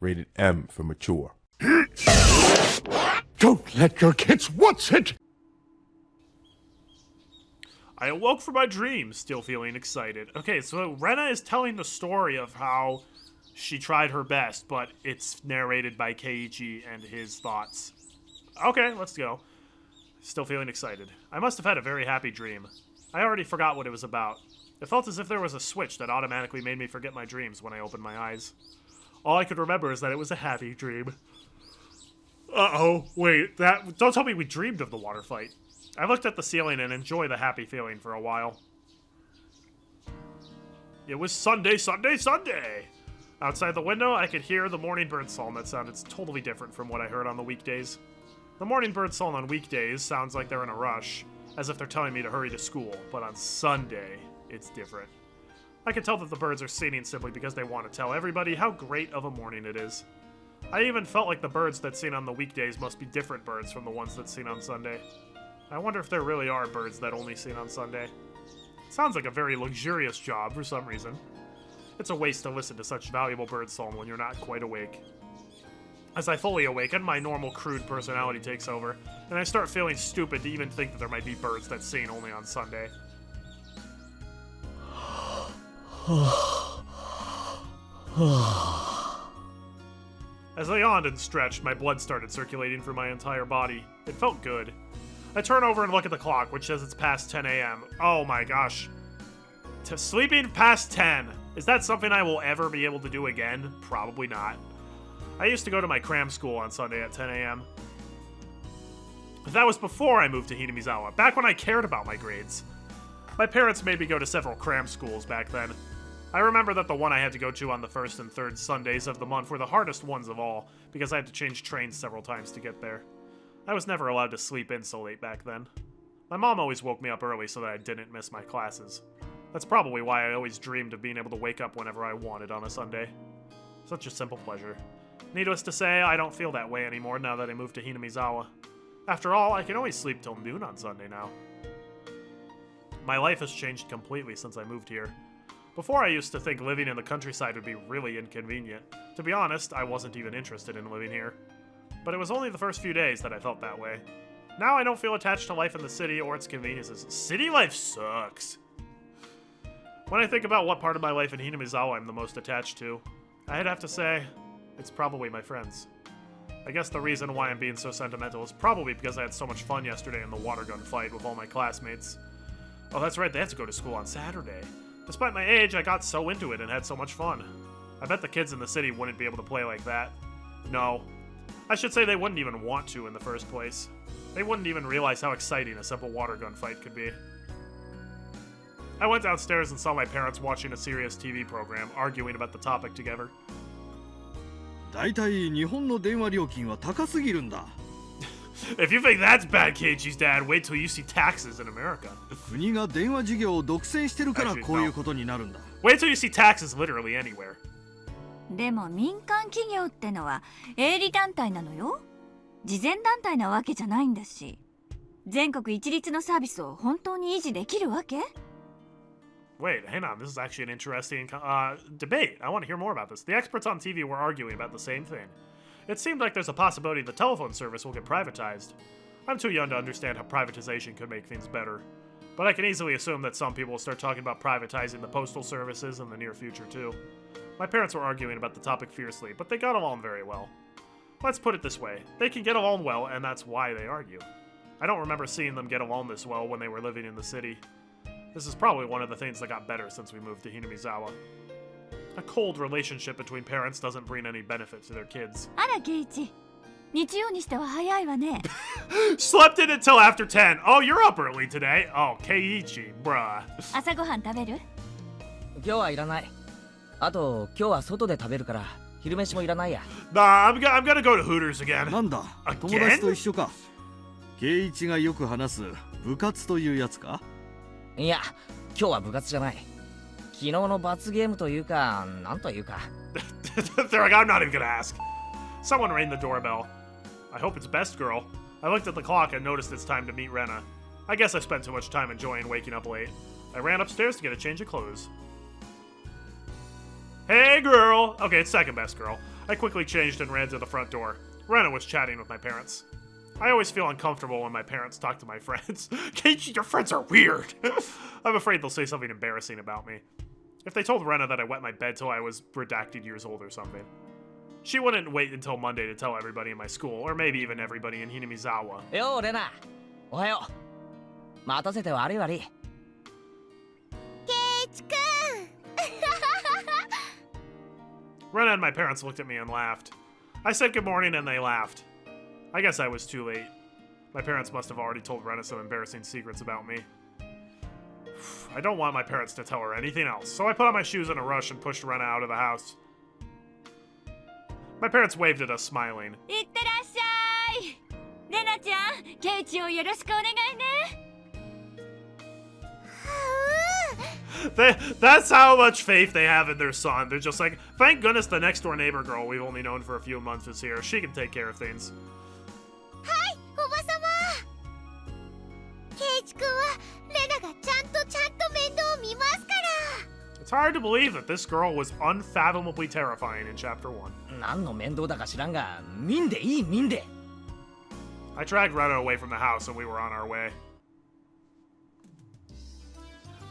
Rated M for mature. Don't let your kids watch it! I awoke from my dream, still feeling excited. Okay, so Rena is telling the story of how she tried her best, but it's narrated by Keiichi and his thoughts. Okay, let's go. Still feeling excited. I must have had a very happy dream. I already forgot what it was about. It felt as if there was a switch that automatically made me forget my dreams when I opened my eyes. All I could remember is that it was a happy dream. Uh-oh, wait, don't tell me we dreamed of the water fight. I looked at the ceiling and enjoyed the happy feeling for a while. It was Sunday, Sunday, Sunday! Outside the window, I could hear the morning bird song that sounded totally different from what I heard on the weekdays. The morning bird song on weekdays sounds like they're in a rush, as if they're telling me to hurry to school, but on Sunday, it's different. I can tell that the birds are singing simply because they want to tell everybody how great of a morning it is. I even felt like the birds that sing on the weekdays must be different birds from the ones that sing on Sunday. I wonder if there really are birds that only sing on Sunday. It sounds like a very luxurious job for some reason. It's a waste to listen to such valuable bird song when you're not quite awake. As I fully awaken, my normal crude personality takes over, and I start feeling stupid to even think that there might be birds that sing only on Sunday. As I yawned and stretched, my blood started circulating through my entire body. It felt good. I turn over and look at the clock, which says it's past 10 a.m. Oh my gosh. Sleeping past 10. Is that something I will ever be able to do again? Probably not. I used to go to my cram school on Sunday at 10 a.m. That was before I moved to Hinamizawa, back when I cared about my grades. My parents made me go to several cram schools back then. I remember that the one I had to go to on the first and third Sundays of the month were the hardest ones of all, because I had to change trains several times to get there. I was never allowed to sleep in so late back then. My mom always woke me up early so that I didn't miss my classes. That's probably why I always dreamed of being able to wake up whenever I wanted on a Sunday. Such a simple pleasure. Needless to say, I don't feel that way anymore now that I moved to Hinamizawa. After all, I can always sleep till noon on Sunday now. My life has changed completely since I moved here. Before, I used to think living in the countryside would be really inconvenient. To be honest, I wasn't even interested in living here. But it was only the first few days that I felt that way. Now I don't feel attached to life in the city or its conveniences. City life sucks. When I think about what part of my life in Hinamizawa I'm the most attached to, I'd have to say, it's probably my friends. I guess the reason why I'm being so sentimental is probably because I had so much fun yesterday in the water gun fight with all my classmates. Oh, that's right, they have to go to school on Saturday. Despite my age, I got so into it and had so much fun. I bet the kids in the city wouldn't be able to play like that. No. I should say they wouldn't even want to in the first place. They wouldn't even realize how exciting a simple water gun fight could be. I went downstairs and saw my parents watching a serious TV program, arguing about the topic together. だいたい日本の電話料金は高すぎるんだ。If you think that's bad, Keiichi's dad, wait till you see taxes in America. 国が電話事業を独占してるからこういうことになるんだ。Wait till you see taxes literally anywhere. でも民間企業ってのは営利団体なのよ。慈善団体なわけじゃないんだし。全国一律のサービスを本当に維持できるわけ？ Wait, hang on. This is actually an interesting debate. I want to hear more about this. The experts on TV were arguing about the same thing. It seemed like there's a possibility the telephone service will get privatized. I'm too young to understand how privatization could make things better. But I can easily assume that some people will start talking about privatizing the postal services in the near future too. My parents were arguing about the topic fiercely, but they got along very well. Let's put it this way. They can get along well, and that's why they argue. I don't remember seeing them get along this well when they were living in the city. This is probably one of the things that got better since we moved to Hinamizawa. A cold relationship between parents doesn't bring any benefit to their kids. あら、ケイチ。日曜にしては早いわね。Slept in until after 10. Oh, you're up early today. Oh, Keiichi, bruh. 朝ごはん食べる？今日はいらない。あと、今日は外で食べるから、昼飯もいらないや。Nah, I'm gonna go to Hooters again. なんだ、友達と一緒か。圭一がよく話す部活というやつか？いや、今日は部活じゃない。昨日の罰ゲームというか、なんというか。They're like, I'm not even gonna ask. Someone rang the doorbell. I hope it's Best Girl. I looked at the clock and noticed it's time to meet Rena. I guess I spent too much time enjoying waking up late. I ran upstairs to get a change of clothes. Hey, girl! Okay, it's second Best Girl. I quickly changed and ran to the front door. Rena was chatting with my parents. I always feel uncomfortable when my parents talk to my friends. Keiichi, your friends are weird! I'm afraid they'll say something embarrassing about me. If they told Rena that I wet my bed till I was redacted years old or something. She wouldn't wait until Monday to tell everybody in my school, or maybe even everybody in Hinamizawa. ようレナ、おはよう。待たせて悪い悪い。ケイチくん Rena and my parents looked at me and laughed. I said good morning and they laughed. I guess I was too late. My parents must have already told Rena some embarrassing secrets about me. I don't want my parents to tell her anything else, so I put on my shoes in a rush and pushed Rena out of the house. My parents waved at us, smiling. いってらっしゃい。レナちゃん、ケイチをよろしくお願いね。That's how much faith they have in their son. They're just like, thank goodness the next door neighbor girl we've only known for a few months is here. She can take care of things. はいおばさまケイチくんはレナがちゃんと面倒を見ますから It's hard to believe that this girl was unfathomably terrifying in Chapter 1. 何の面倒だか知らんが、見んでいい見んで。I dragged Rena away from the house and we were on our way.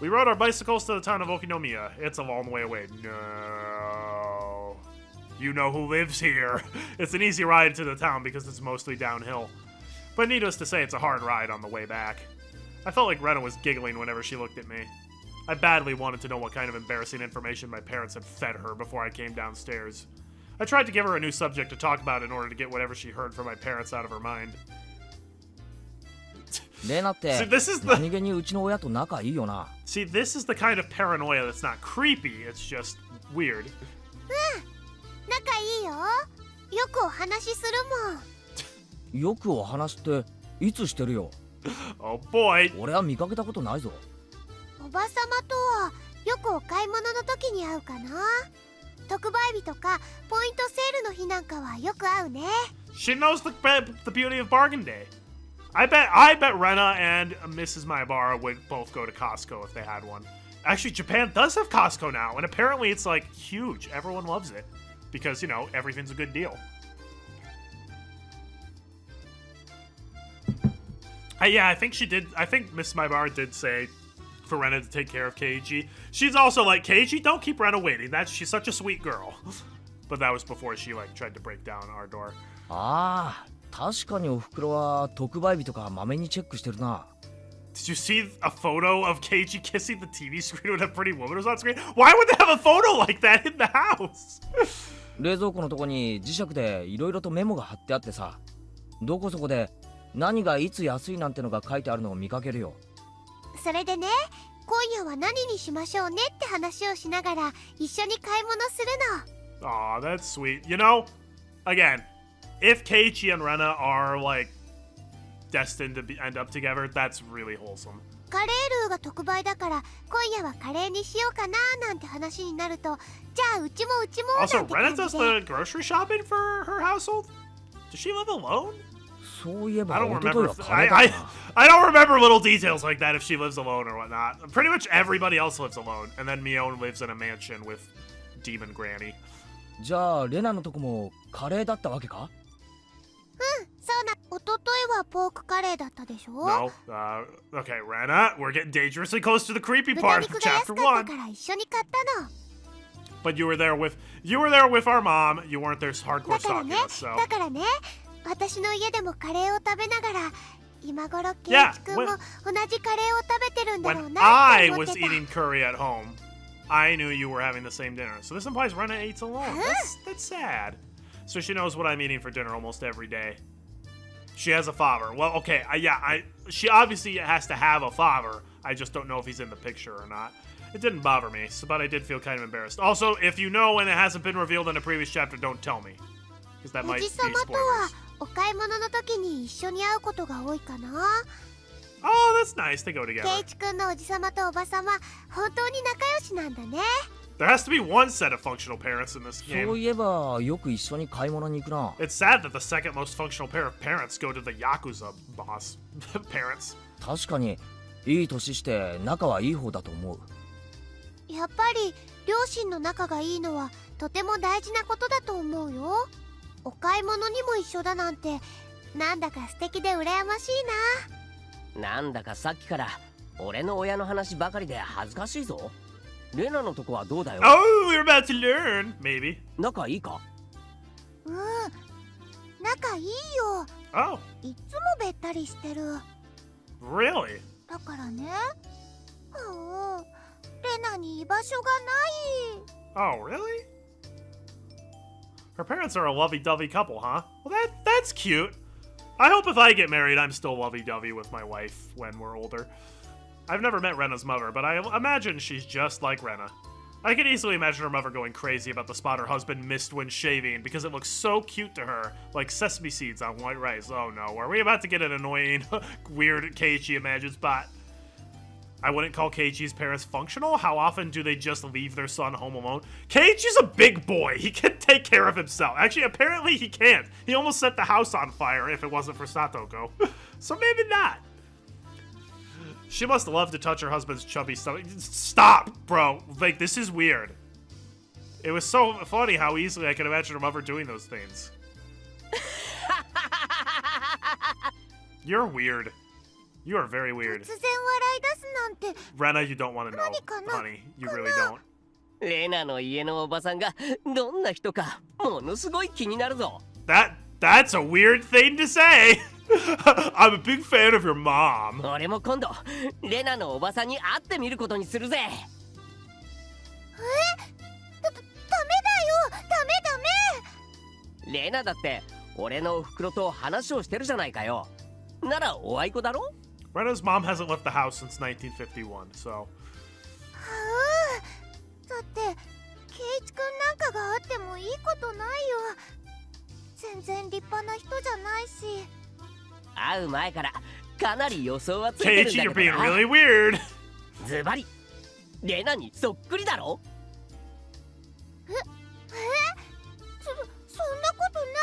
We rode our bicycles to the town of Okinomiya. It's a long way away. No. You know who lives here. It's an easy ride to the town because it's mostly downhill. But needless to say, it's a hard ride on the way back. I felt like Rena was giggling whenever she looked at me. I badly wanted to know what kind of embarrassing information my parents had fed her before I came downstairs. I tried to give her a new subject to talk about in order to get whatever she heard from my parents out of her mind. レナって See, this is the- 何気にうちの親と仲いいよな。 See, this is the kind of paranoia that's not creepy, it's just weird. 仲いいよよくお話しするもんよくお話っていつしてるよ。 Oh boy. 俺は見かけたことないぞ。おばさまとはよくお買い物の時に会うかな特売日とかポイントセールの日なんかはよく会うね She knows the beauty of bargain day. I bet Rena and Mrs. Maibara would both go to Costco if they had one. Actually, Japan does have Costco now, and apparently it's like huge. Everyone loves it because, you know, everything's a good deal. Yeah, I think she did. I think Miss Maibara did say for Rena to take care of Keiichi. She's also like, Keiichi, don't keep Rena waiting. She's such a sweet girl. But that was before she like tried to break down our door. ああ、確かにおふくろは特売日とかまめにチェックしてるな。 Did you see a photo of Keiichi kissing the TV screen when a pretty woman was on screen? Why would they have a photo like that in the house? 冷蔵庫のとこに磁石でいろいろとメモが貼ってあってさ、どこそこで何がいつ安いなんてのが書いてあるのを見かけるよ。それでね今夜は何にしましょうねって話をしながら一緒に買い物するの Aw, that's sweet. You know, again, if Keiichi and Rena are like destined to end up together, that's really wholesome. カレールーが特売だから今夜はカレーにしようかななんて話になるとじゃあうちも Also, なんて Rena 感じ does で the grocery shopping for her household? Does she live alone? そういえ I ば don't 一昨日 remember. はカレーだ I な。 don't remember little details like that if she lives alone or whatnot. Pretty much everybody else lives alone, and then Mion lives in a mansion with Demon Granny. じゃあレナのとこもカレーだったわけか？そうなおとといはポークカレーだったでしょ No. Okay, Rena, we're getting dangerously close to the creepy 豚 part 肉 of が安 chapter かった 1. から一緒に買ったの But you were there with our mom. You weren't there だ hardcore から stalking ね us, so. だからね私の家でもカレーを食べながら今頃ケイ Yeah, チ君も同じカレーを食べてるんだろ When うなっ I て思っ was てた eating curry at home, I knew you were having the same dinner. So this implies Rena eats alone. That's sad. So she knows what I'm eating for dinner almost every day. She has a father. Well, okay, she obviously has to have a father. I just don't know if he's in the picture or not. It didn't bother me, but I did feel kind of embarrassed. Also, if you know and it hasn't been revealed in a previous chapter, don't tell me. Because that お might be じさまとは spoilers. お買い物の時に一緒に会うことが多いかな Oh, that's nice. They go ケ together. イチ君のおじさまとおばさま本当に仲良しなんだね There has to be one set of functional parents in this そう game. いえばよく一緒に買い物に行くな。 It's sad that the second most functional pair of parents go to the Yakuza boss parents. 確かにいい年して仲はいい方だと思う。やっぱり両親の仲がいいのはとても大事なことだと思うよ。お買い物にも一緒だなんてなんだか素敵で羨ましいな。なんだかさっきから俺の親の話ばかりで恥ずかしいぞ。レナのとこはどうだよ。 Oh, we're about to learn. Maybe. 仲いいか？仲いいよ。 Oh, いつもべったりしてる。 really? だからね、レナに居場所がない。 Oh, really? Her parents are a lovey-dovey couple, huh? Well, that's cute. I hope if I get married, I'm still lovey-dovey with my wife when we're older. I've never met Rena's mother, but I imagine she's just like Rena. I can easily imagine her mother going crazy about the spot her husband missed when shaving because it looks so cute to her, like sesame seeds on white rice. Oh no, are we about to get an annoying, weird Keiichi imagined spot? I wouldn't call Keiichi's parents functional. How often do they just leave their son home alone? Keiichi's a big boy. He can take care of himself. Actually, apparently he can't. He almost set the house on fire if it wasn't for Satoko. So maybe not. She must love to touch her husband's chubby stomach. Stop, bro. Like, this is weird. It was so funny how easily I can imagine her mother doing those things. You're weird. You are very weird. 突然笑い出すなんて。 Rena, you don't want to know. Honey, you really don't. レナの家のおばさんがどんな人かものすごい気になるぞ。That's a weird thing to say. I'm a big fan of your mom. 俺も今度レナのおばさんに会ってみることにするぜ。ダメだよ。ダメ。レナだって俺のおふくろと話をしてるじゃないかよ。ならおあいこだろ？ Rena's mom hasn't left the house since 1951, so. だってケイチくんなんかがあってもいいことないよ。全然立派な人じゃないし。会う前からかなり予想はついてるん Keiichi, だ you're け being どな。 really weird. ズバリレナにそっくりだろ？そんなことない。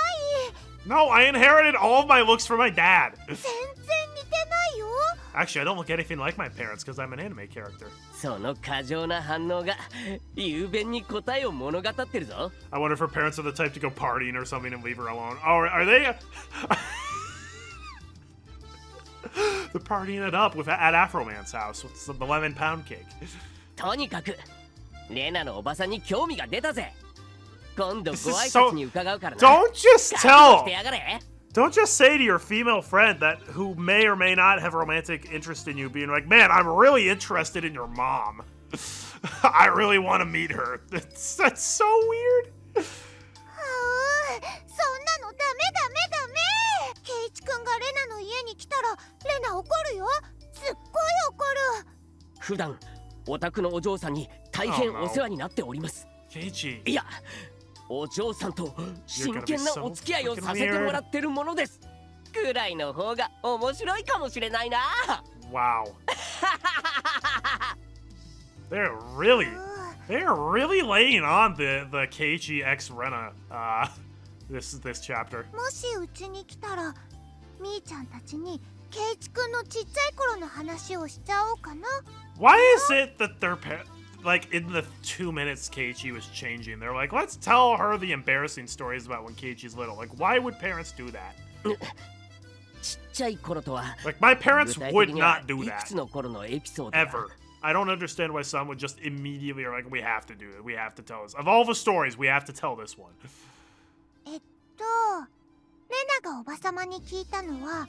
No, I inherited all of my looks from my dad. 全然似てないよ。 Actually, I don't look anything like my parents because I'm an anime character. その過剰な反応が雄弁に答えを物語ってるぞ。 I wonder if her parents are the type to go partying or something and leave her alone. Oh, are they? They're partying it up at Afroman's house with the lemon pound cake. とにかくレナのおばさんに興味が出たぜ。今度ご This is 挨 so- 拶に伺うからな。 Don't just 覚悟し tell. てやがれ。 Don't just say to your female friend that who may or may not have romantic interest in you, being like, "Man, I'm really interested in your mom. I really want to meet her." That's so weird. そんなのダメ。ケイチくんがレナの家に来たらレナ怒るよ。すっごい怒る。普段お宅のお嬢さんに大変お世話になっております。 Keiichi. いや、お嬢さんと真剣なお付き合いをさせてもらってるものです。くらいの方が面白いかもしれないな。 Wow. They're really laying on the Keiichi x Rena this chapter. もしうちに来たらみーちゃんたちにケイチくんのちっちゃい頃の話をしちゃおうかな。 Why is it that their like in the 2 minutes Keiichi was changing, they're like, let's tell her the embarrassing stories about when Keiichi's little. Like, why would parents do that? ちっちゃい頃とは Like, my parents 具体 would 的には not do いく that つの頃のエピソードだ。 ever. I don't understand why some would just immediately are like, we have to do it. We have to tell this. Of all the stories, we have to tell this one. レナがおばさまに聞いたのは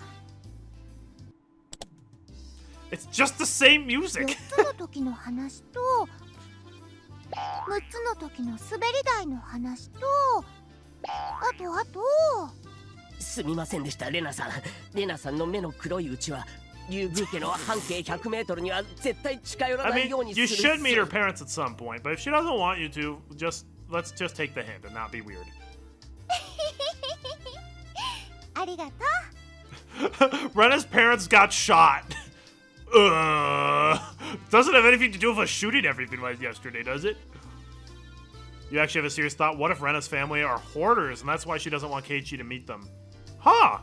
It's just the same 4 music. つの時の話と6つの時の滑り台の話とあとすみませんでした、レナさん。レナさんの目の黒いうちは竜宮家の半径100メートルには絶対近寄ら I ない mean, ようにす you る。 should meet her parents at some point, but if she doesn't want you to, let's just take the hint and not be weird. ありがとう。 Rena's parents got shot. Doesn't have anything to do with us shooting everything like yesterday, does it? You actually have a serious thought. What if Rena's family are hoarders, and that's why she doesn't want Keiichi to meet them? Huh.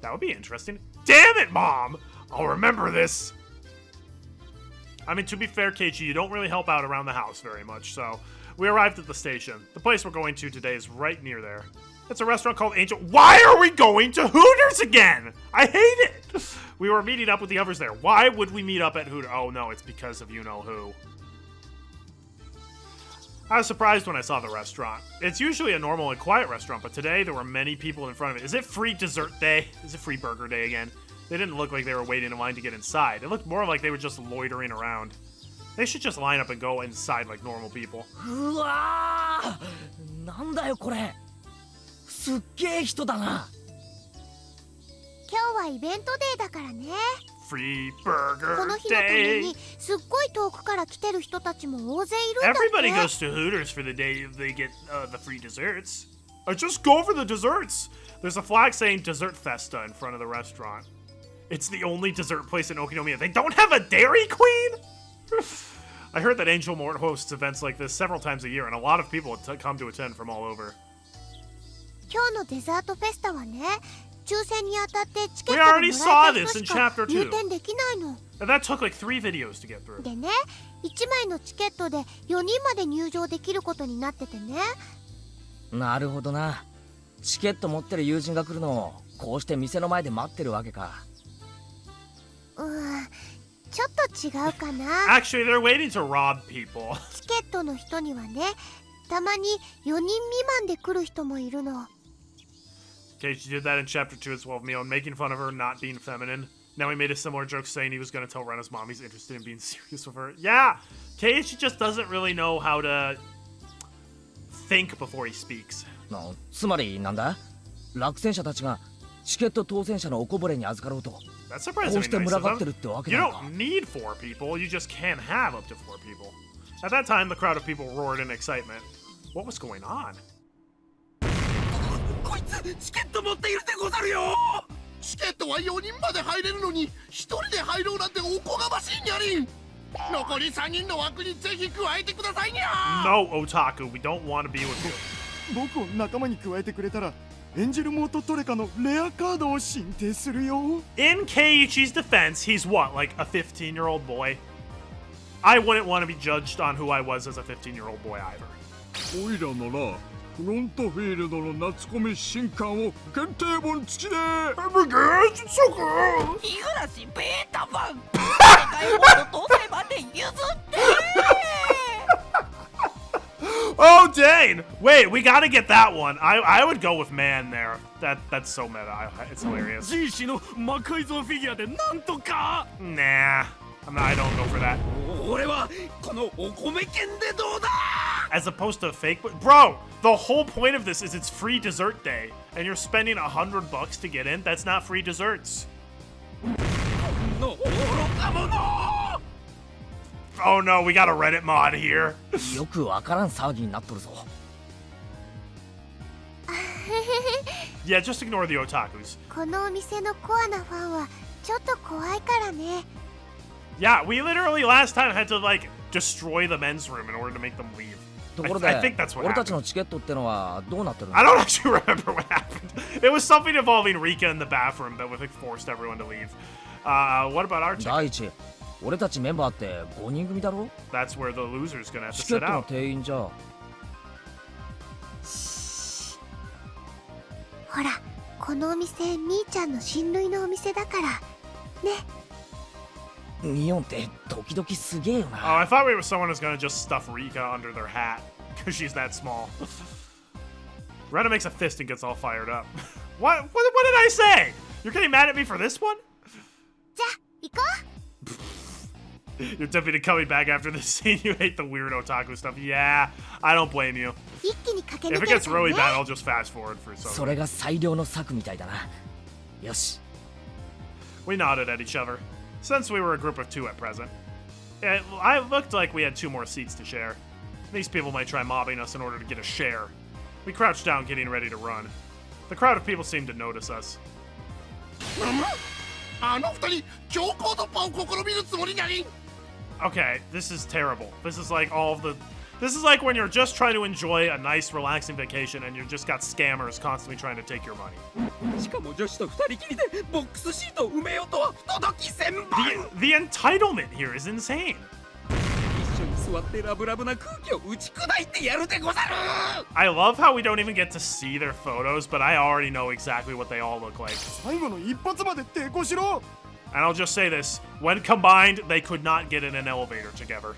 That would be interesting. Damn it, Mom! I'll remember this. I mean, to be fair, Keiichi, you don't really help out around the house very much, so We arrived at the station. The place we're going to today is right near there. It's a restaurant called Angel. Why are we going to Hooters again? I hate it. We were meeting up with the others there. Why would we meet up at Hooters? Oh no, it's because of you-know-who. I was surprised when I saw the restaurant. It's usually a normal and quiet restaurant, but today there were many people in front of it. Is it free dessert day? Is it free burger day again? They didn't look like they were waiting in line to get inside. It looked more like they were just loitering around. They should just line up and go inside like normal people. うわー、なんだよこれ。すっげえ人だな。今日はイベントデーだからね。 Free こ burger の日のため day. にすっごい遠くから来てる人たちも大勢いるんだって。 Everybody goes to Hooters for the day they get the free desserts. I just go for the desserts. There's a flag saying Dessert Festa in front of the restaurant. It's the only dessert place in Okinomiya. They don't have a Dairy Queen? I heard that Angel Mort hosts events like this several times a year, and a lot of people come to attend from all over. 今日のデザートフェスタはね、抽選に当たってチケッ We トがも already ら saw えた this 人 in しか Chapter 2. 入店できないの。 And that took like 3 videos to get through. でね、1枚のチケットで4人まで入場できることになっててね。なるほどな。チケット持ってる友人が来るのをこうして店の前で待ってるわけか。ちょっと違うかな。 Actually, they're waiting to rob people. チケットの人にはね、たまに4人未満で来る人もいるの。 Keiichi did that in Chapter 2 as well, Mio, making fun of her not being feminine. Now he made a similar joke saying he was going to tell Rena's mom he's interested in being serious with her. Yeah, Keiichi just doesn't really know how to think before he speaks. つまりなんだ、落選者たちがチケット当選者のおこぼれに預かろうと That's こう surprisingly して nice 群 of がって them. るってわけ You なのか。 don't need 4 people, you just can't have up to 4 people. At that time, the crowd of people roared in excitement. What was going on? こいつチケット持っているでござるよ。チケットは4人まで入れるのに1人で入ろうなんておこがましいにゃり。残り3人の枠にぜひ加えてくださいにゃ。 No, Otaku, we don't want to be with you. 僕を仲間に加えてくれたらエンジェルモートトレカのレアカードを申請するよ。 In Keiichi's defense, he's what, like a 15-year-old boy? I wouldn't want to be judged on who I was as a 15-year-old boy either. おいらならフロントフィールドの夏コミ新刊を限定本付きで。日暮ベータ版世界モード搭載版で譲って Oh dang! Wait, we gotta get that one. I would go with man there. That's so meta. It's hilarious. G 氏の魔改造フィギュアでなんとか。 Nah, I don't go for that. 俺はこのお米券でどうだ。 As opposed to fake, bro. The whole point of this is it's free dessert day, and you're spending $100 to get in. That's not free desserts. の愚か者。 Oh no, we got a Reddit mod here. よくわからん騒ぎになっとるぞ。Yeah, just ignore the otakus. このお店のコアなファンはちょっと怖いからね。 Yeah, we literally last time had to like destroy the men's room in order to make them leave. ところで I think that's what 俺たち happened. のチケットってのはどうなってるの？ I don't actually remember what happened. It was something involving Rika in the bathroom that like forced everyone to leave. What about our ticket? 第一、俺たちメンバーって5人組だろ？ That's where the loser's gonna have to チケッ sit トの out. 定員じゃ。ほら、このお店みーちゃんの親類のお店だからね。ミオンって時々すげえよ Oh, な。 I thought we were someone who's gonna just stuff Rika under their hat because she's that small. Rena makes a fist and gets all fired up. What did I say? You're getting mad at me for this one? じゃあ行こ You're definitely coming back after this scene. You hate the weird otaku stuff. Yeah, I don't blame you. う。一気に駆け If 抜 it ける gets から really ね。 bad, I'll just fast forward for そ some. れが最良の策みたいだな。よし。 We nodded at each other, since we were a group of 2 at present. It looked like we had 2 more seats to share. These people might try mobbing us in order to get a share. We crouched down, getting ready to run. The crowd of people seemed to notice us. あの二人強行突破を試みるつもりにゃり。 Okay, this is terrible. This is like This is like when you're just trying to enjoy a nice, relaxing vacation and you just got scammers constantly trying to take your money. しかも女子と二人きりでボックスシートを埋めようとは不届き千倍。 The entitlement here is insane. 一緒に座座ってラブラブな空気を打ち砕いてやるでござる。 I love how we don't even get to see their photos, but I already know exactly what they all look like. 最後の一発まで抵抗しろ。 And I'll just say this, when combined, they could not get in an elevator together.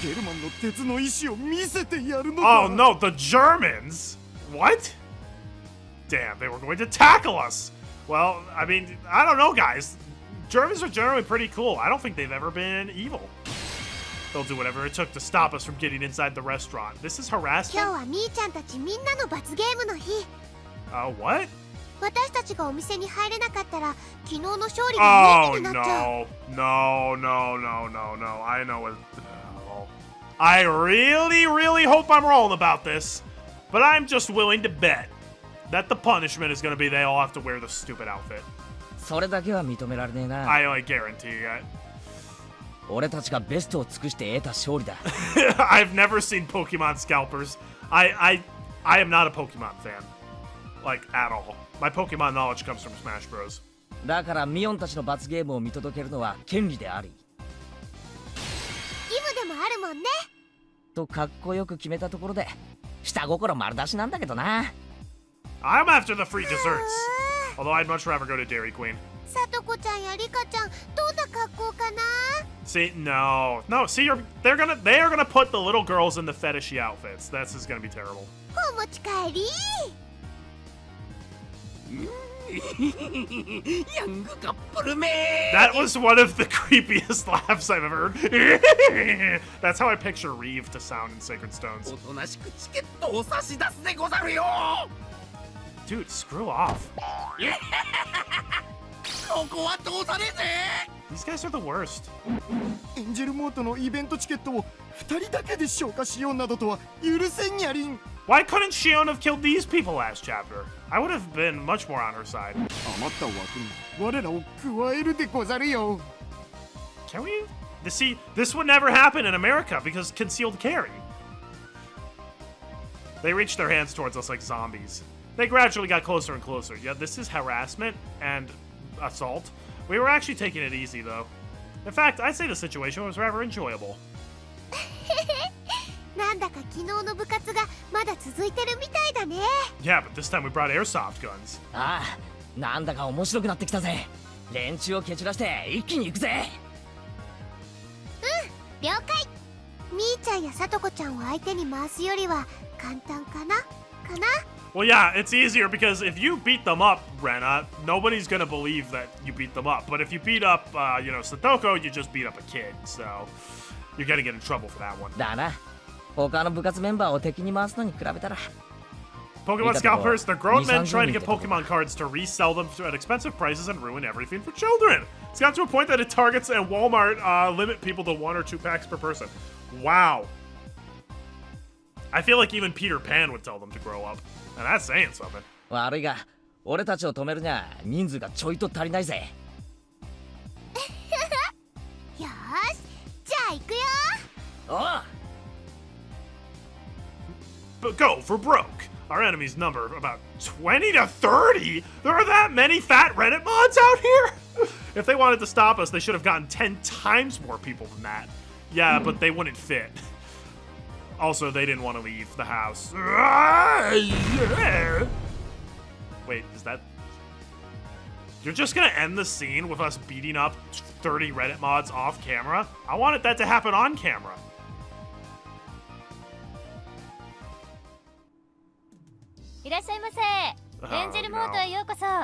ゲルマンの鉄の意志を見せてやるのだ。 Oh no, the Germans! What? Damn, they were going to tackle us! Well, I mean, I don't know, guys. Germans are generally pretty cool. I don't think they've ever been evil. They'll do whatever it took to stop us from getting inside the restaurant. This is 今 harassment? 日はみーちゃんたちみんなの罰ゲームの日。 What? 私たちがお店に入れなかったら昨日の勝利が Oh 明記になっちゃう。 no. I know it. Oh. I really hope I'm wrong about this. But I'm just willing to bet that the punishment is going to be they all have to wear the stupid outfit. それだけは認められねえな。 I guarantee it. 俺たちがベストを尽くして得た勝利だ。I've never seen Pokemon scalpers. I am not a Pokemon fan. Like, at all. My Pokemon knowledge comes from Smash Bros. だからミオンたちの罰ゲームを見届けるのは権利であり。義務でもあるもんね。とかっこよく決めたところで下心丸出しなんだけどな。 I'm after the free desserts. Although I'd much rather go to Dairy Queen. さとこちゃんやりかちゃんどんな格好かな。 See, no. See, they are gonna put the little girls in the fetishy outfits. This is gonna be terrible. お持ち帰り。ヤングカップルめ。 That was one of the creepiest laughs I've ever heard. That's how I picture Reeve to sound in Sacred Stones. おとなしくチケットを差し出すでござるよ。 Dude, screw off. ここは通さねえぜ。 These guys are the worst. エンジェルモートのイベントチケットを2人だけで消化しようなどとは許せんにゃりん。 Why couldn't Shion have killed these people last chapter? I would have been much more on her side. 余った枠に我らを加えるでござるよ。 Can we? See, this would never happen in America because concealed carry. They reached their hands towards us like zombies. They gradually got closer and closer. Yeah, this is harassment and assault. We were actually taking it easy, though. In fact, I'd say the situation was rather enjoyable. なんだか昨日の部活がまだ続いてるみたいだね。 Yeah, but this time we brought airsoft guns. ああ、なんだか面白くなってきたぜ。連中を蹴散らして一気に行くぜ。了解。みーちゃんやさとこちゃんを相手に回すよりは簡単かな。 Well, yeah, it's easier because if you beat them up, Rena, nobody's gonna believe that you beat them up. But if you beat up, Satoko, you just beat up a kid. So you're gonna get in trouble for that one. だな。他の部活メンバーを敵に回すのに比べたら。 Pokemon scalpers, they're grown men trying to get Pokemon cards to resell them at expensive prices and ruin everything for children. It's got to a point that at Targets and Walmart limit people to 1 or 2 packs per person. Wow. I feel like even Peter Pan would tell them to grow up. And that's saying something. 悪いが、俺たちを止めるには人数がちょいと足りないぜ。よーし、じゃあ行くよ。おう。 But go for broke. Our enemies number about 20 to 30? There are that many fat Reddit mods out here? If they wanted to stop us, they should have gotten 10 times more people than that. Yeah, but they wouldn't fit. Also, they didn't want to leave the house. Wait, is that... You're just gonna end the scene with us beating up 30 Reddit mods off camera? I wanted that to happen on camera.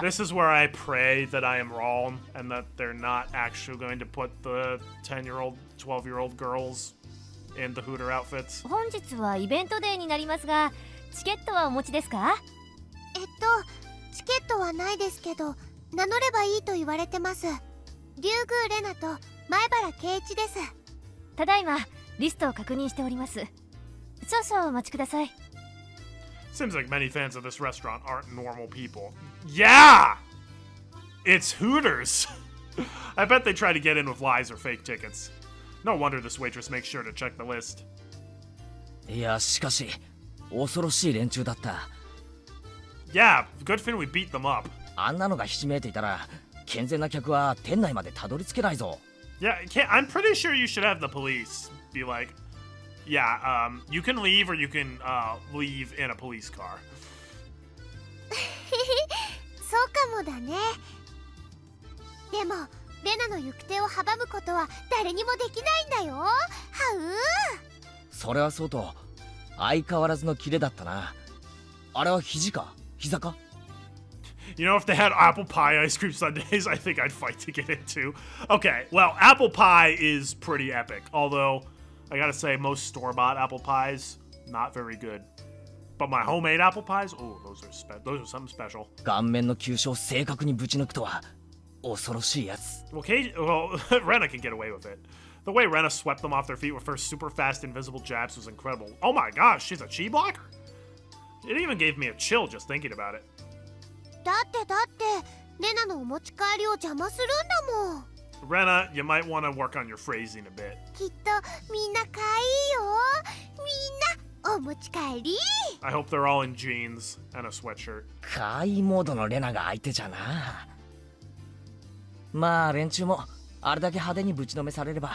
This is where I pray that I am wrong and that they're not actually going to put the 10-year-old, 12-year-old girls in the Hooter outfits. 本日はイベントデーになりますが、チケットはお持ちですか？チケットはないですけど、名乗ればいいと言われてます。竜宮レナと前原圭一です。ただいまリストを確認しております。少々お待ちください。Seems like many fans of this restaurant aren't normal people. Yeah! It's Hooters! I bet they try to get in with lies or fake tickets. No wonder this waitress makes sure to check the list. いや、しかし、恐ろしい連中だった。Yeah, good thing we beat them up. あんなのがひしめいていたら、健全な客は店内までたどり着けないぞ。Yeah, I'm pretty sure you should have the police be like, yeah, you can leave or you can leave in a police car. そうかもだね。でもレナの行く手を阻むことは誰にもできないんだよ。はそれはそうと相変わらずのキレだったな。あれは肘か膝か？ You know, if they had apple pie ice cream sundaes, I think I'd fight to get it too. Okay, well, apple pie is pretty epic. Although, I gotta say, most store-bought apple pies, not very good. But my homemade apple pies, oh, those are something special. 顔面の急所を正確にぶち抜くとは恐ろしいやつ。Well, Rena can get away with it. The way Rena swept them off their feet with her super fast invisible jabs was incredible. Oh my gosh, she's a chi blocker? It even gave me a chill just thinking about it. だってレナのお持ち帰りを邪魔するんだもん。Rena, you might want to work on your phrasing a bit. きっとみんな可愛いよ。みんなお持ち帰り。 I hope they're all in jeans and a sweatshirt. 怪異モードのレナが相手じゃな。まあ連中もあれだけ派手にぶちのめされれば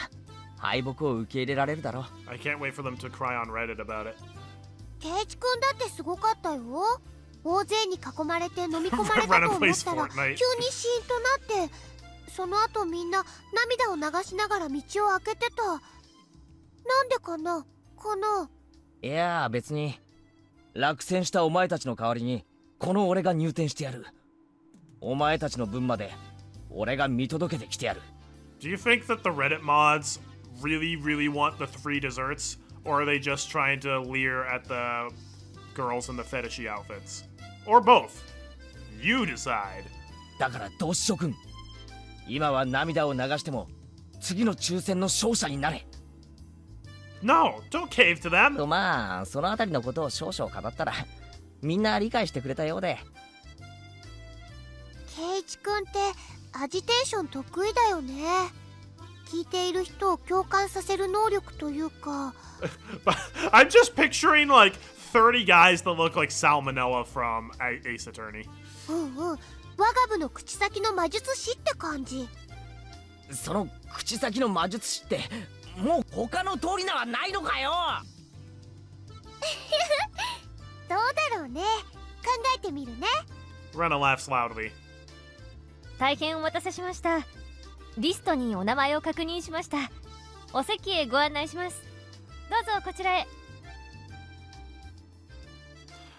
敗北を受け入れられるだろう。 I can't wait for them to cry on Reddit about it. ケイチくんだってすごかったよ。大勢に囲まれて飲み込まれたと思ったら急にシーンとなって、その後みんな涙を流しながら道を開けてた。なんでかな。いや別に落選したお前たちの代わりにこの俺が入店してやる。お前たちの分まで俺が見届けてきてやる。 Do you think that the Reddit mods really want the free desserts? Or are they just trying to leer at the girls in the fetishy outfits? Or both? You decide. だからどうしよくん。今は涙を流しても次の抽選の勝者になれ。 No, don't cave to them. とまあそのあたりのことを少々語ったらみんな理解してくれたようで。ケイチくんってアジテーション得意だよね。聞いている人を共感させる能力というか。I'm just picturing like 30 guys that look like Salmonella from Ace Attorney. 我が部の口先の魔術師って感じ。その口先の魔術師ってもう他の通り名はないのかよ。どうだろうね。考えてみるね。 Rena laughs loudly. 大変お待たせしました。リストにお名前を確認しました。お席へご案内します。どうぞこちらへ。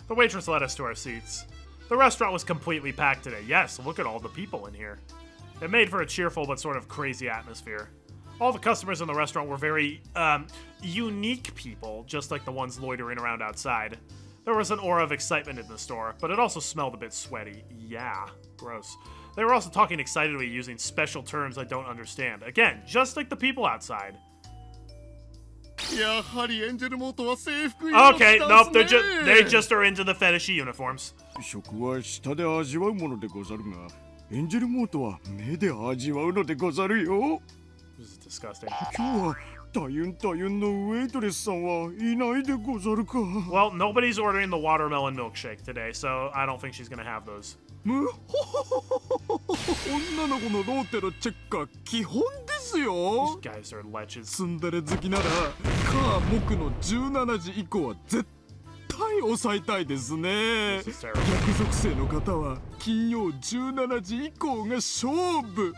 The waitress led us to our seats. The restaurant was completely packed today. Yes, look at all the people in here. It made for a cheerful but sort of crazy atmosphere. All the customers in the restaurant were very, unique people, just like the ones loitering around outside. There was an aura of excitement in the store, but it also smelled a bit sweaty. Yeah, gross. They were also talking excitedly using special terms I don't understand. Again, just like the people outside. やはりエンジェルモートは制服 Okay, nope, they just are into the fetishy uniforms. 食は舌で味わうものでござるが、エンジェルモートは目で味わうのでござるよ。 This is disgusting. 今日は大変のウェイトレスさんはいないでござるか。 Well, nobody's ordering the watermelon milkshake today, so I don't think she's gonna have those. 女の子のローテのチェックは基本ですよ。 These guys are leches. ツンデレ好きならカー木の17時以降は絶対抑えたいですね。 This is terrible. 逆属性の方は金曜17時以降が勝負。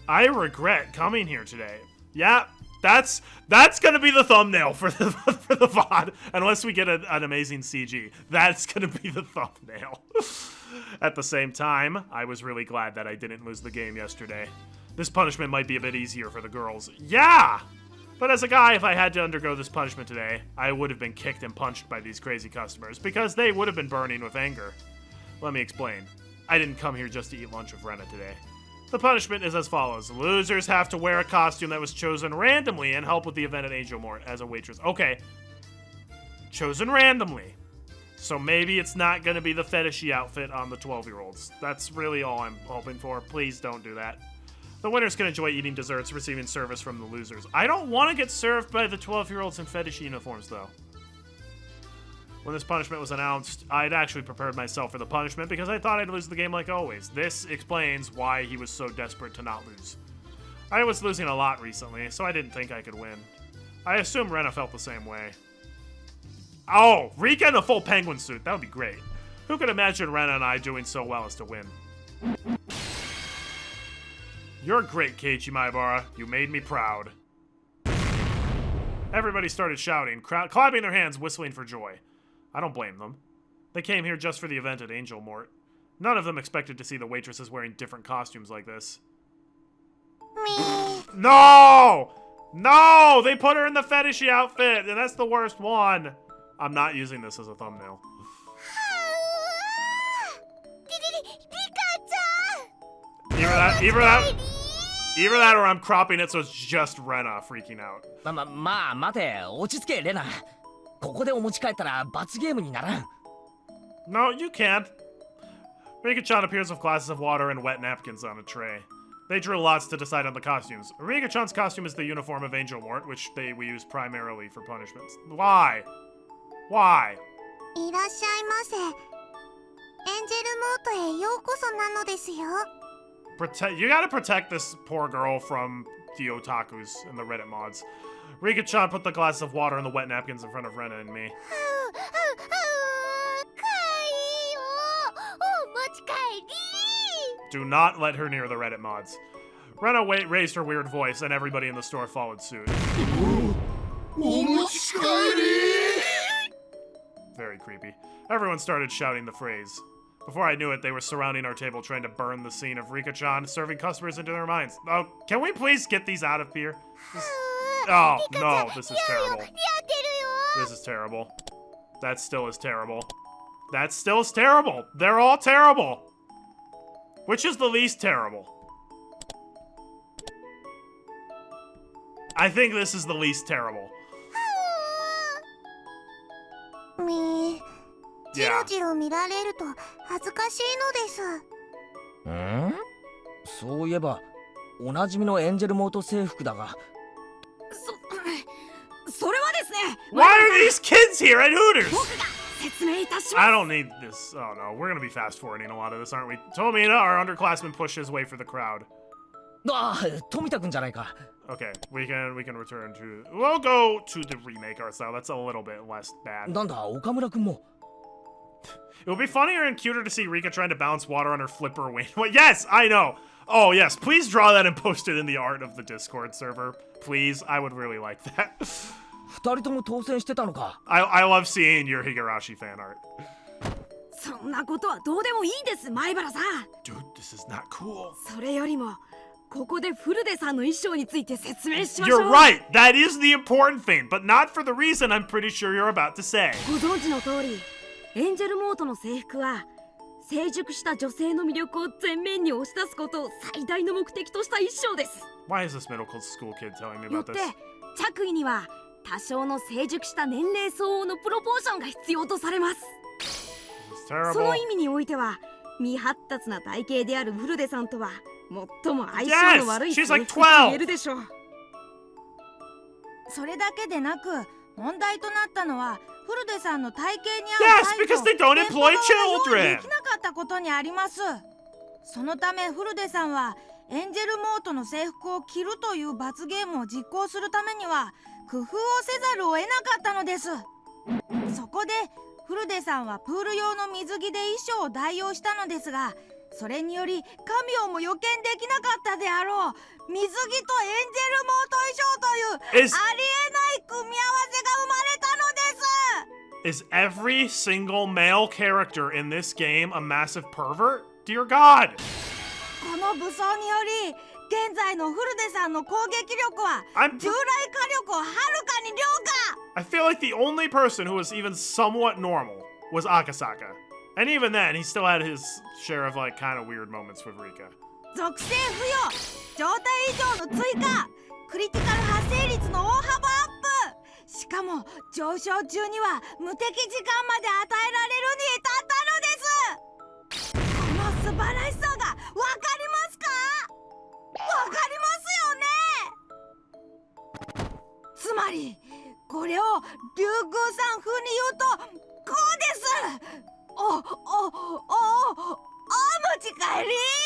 I regret coming here today. Yeah, that's gonna be the thumbnail for the for the VOD. Unless we get an amazing CG, that's gonna be the thumbnail. At the same time, I was really glad that I didn't lose the game yesterday. This punishment might be a bit easier for the girls. Yeah! But as a guy, if I had to undergo this punishment today, I would have been kicked and punched by these crazy customers because they would have been burning with anger. Let me explain. I didn't come here just to eat lunch with Rena today. The punishment is as follows. Losers have to wear a costume that was chosen randomly and help with the event at Angel Mort as a waitress. Okay. Chosen randomly. So maybe it's not going to be the fetishy outfit on the 12-year-olds. That's really all I'm hoping for. Please don't do that. The winners can enjoy eating desserts, receiving service from the losers. I don't want to get served by the 12-year-olds in fetishy uniforms, though. When this punishment was announced, I'd actually prepared myself for the punishment because I thought I'd lose the game like always. This explains why he was so desperate to not lose. I was losing a lot recently, so I didn't think I could win. I assume Rena felt the same way. Oh, Rika in a full penguin suit. That would be great. Who could imagine Rena and I doing so well as to win? You're great, Keiichi Maibara. You made me proud. Everybody started shouting, clapping their hands, whistling for joy. I don't blame them. They came here just for the event at Angel Mort. None of them expected to see the waitresses wearing different costumes like this. Me. No! No! They put her in the fetishy outfit, and that's the worst one. I'm not using this as a thumbnail. Either that or I'm cropping it so it's just Rena freaking out. まあ待て、落ち着けレナ。ここでお持ち帰ったら罰ゲームにならん。 No, you can't. Rika-chan appears with glasses of water and wet napkins on a tray. They drew lots to decide on the costumes. Rika-chan's costume is the uniform of Angel Mort, which we use primarily for punishments. Why? Why? いらっしゃいませ。エンジェルモートへようこそなのですよ。You gotta protect this poor girl from the otakus and the Reddit mods. Rika-chan put the glasses of water and the wet napkins in front of Rena and me. Do not let her near the Reddit mods. Rena raised her weird voice, and everybody in the store followed suit. Very creepy. Everyone started shouting the phrase. Before I knew it, they were surrounding our table trying to burn the scene of Rika-chan serving customers into their minds. Oh, can we please get these out of here? Oh, no, this is terrible. This is terrible. That still is terrible. That still is terrible. They're all terrible. Which is the least terrible? I think this is the least terrible. Me. ジ Yeah. ロジロ見られると恥ずかしいのです。そういえば、おなじみのエンジェルモート制服だが。それはですね。 Why are these kids here at Hooters? 僕が説明いたします。 I don't need this. Oh no, we're gonna be fast forwarding a lot of this, aren't we? Tomina, our underclassman, pushed his way for the crowd. ああ、富田くんじゃないか。Okay, we can return to. We'll go to the remake art style. That's a little bit less bad. なんだ、岡村くんも。 It would be funnier and cuter to see Rika trying to balance water on her flipper wing. Yes, I know. Oh yes, please draw that and post it in the art of the Discord server, please. I would really like that. 二人とも当選してたのか。I love seeing your Higurashi fan art. そんなことはどうでもいいです前原さん。 Dude, this is not cool. それよりもここでフルデさんの衣装について説明しましょう。 You're right. That is the important thing, but not for the reason I'm pretty sure you're about to say. ご存知の通り、エンジェルモートの制服は成熟した女性の魅力を前面に押し出すことを最大の目的とした衣装です。 Why is this middle school kid telling me よ about って this? 着衣には多少の成熟した年齢相応のプロポーションが必要とされます。 This is その terrible. 意味においては未発達な体型であるフルデさんとは最も相性の悪い Yes! 制 She's 服 like と言 12! えるでしょう。それだけでなく問題となったのはフルデさんの体型に合う Yes, because they don't employ で children! きなかったことにあります。そのためフルデさんはエンジェルモートの制服を着るという罰ゲームを実行するためには工夫をせざるを得なかったのです。そこでフルデさんはプール用の水着で衣装を代用したのですが、それにより神をも予見できなかったであろう水着とエンジェルモート衣装というありえない組み合わせが生まれたのです。 Is every single male character in this game a massive pervert? Dear God! この武装により現在のフルデさんの攻撃力は従来火力をはるかに凌駕。 I feel like the only person who was even somewhat normal was Akasaka. And even then, he still had his share of like kind of weird moments with Rika. 属性付与状態異常の追加クリティカル発生率の大幅アップしかも上昇中には無敵時間まで与えられるに至ったのです。この素晴らしさがわかりますか？わかりますよね。つまりこれを竜宮さん風に言うとこ持ち帰り